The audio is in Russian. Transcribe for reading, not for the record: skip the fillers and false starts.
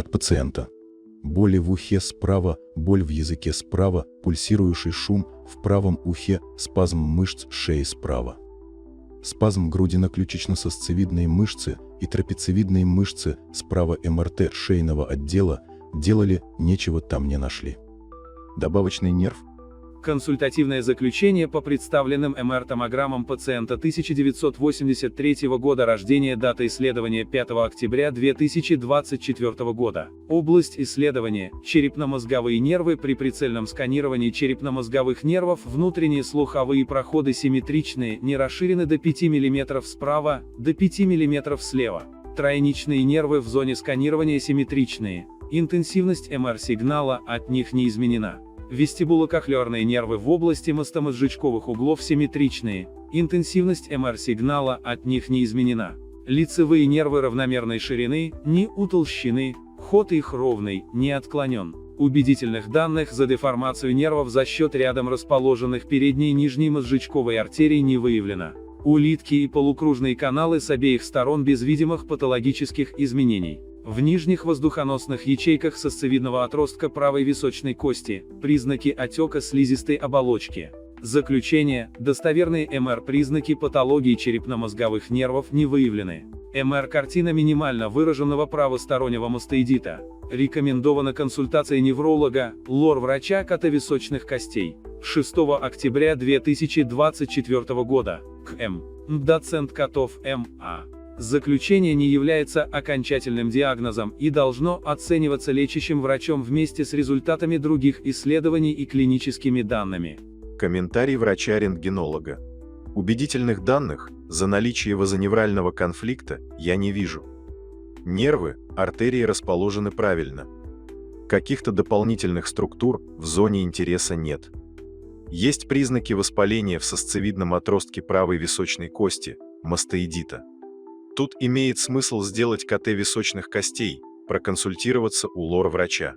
от пациента. Боли в ухе справа, боль в языке справа, пульсирующий шум в правом ухе, спазм мышц шеи справа. Спазм грудино-ключично-сосцевидной мышцы и трапециевидной мышцы справа, МРТ шейного отдела делали, ничего там не нашли. Добавочный нерв. Консультативное заключение по представленным МР-томограммам пациента 1983 года рождения, дата исследования 5 октября 2024 года. Область исследования – черепно-мозговые нервы. При прицельном сканировании черепно-мозговых нервов внутренние слуховые проходы симметричные, не расширены до 5 мм справа, до 5 мм слева. Тройничные нервы в зоне сканирования симметричные. Интенсивность МР-сигнала от них не изменена. Вестибулокохлеарные нервы в области мостомозжечковых углов симметричные, интенсивность МР-сигнала от них не изменена. Лицевые нервы равномерной ширины, не утолщены, ход их ровный, не отклонен. Убедительных данных за деформацию нервов за счет рядом расположенных передней и нижней мозжечковой артерий не выявлено. Улитки и полукружные каналы с обеих сторон без видимых патологических изменений. В нижних воздухоносных ячейках сосцевидного отростка правой височной кости признаки отека слизистой оболочки. Заключение: достоверные МР-признаки патологии черепно-мозговых нервов не выявлены. МР-картина минимально выраженного правостороннего мастоидита. Рекомендована консультация невролога, лор-врача КТ-височных костей. 6 октября 2024 года. К.М. Доцент Котов М.А. Заключение не является окончательным диагнозом и должно оцениваться лечащим врачом вместе с результатами других исследований и клиническими данными. Комментарий врача-рентгенолога. Убедительных данных за наличие вазоневрального конфликта я не вижу. Нервы, артерии расположены правильно. Каких-то дополнительных структур в зоне интереса нет. Есть признаки воспаления в сосцевидном отростке правой височной кости, мастоидита. Тут имеет смысл сделать КТ височных костей, проконсультироваться у лор-врача.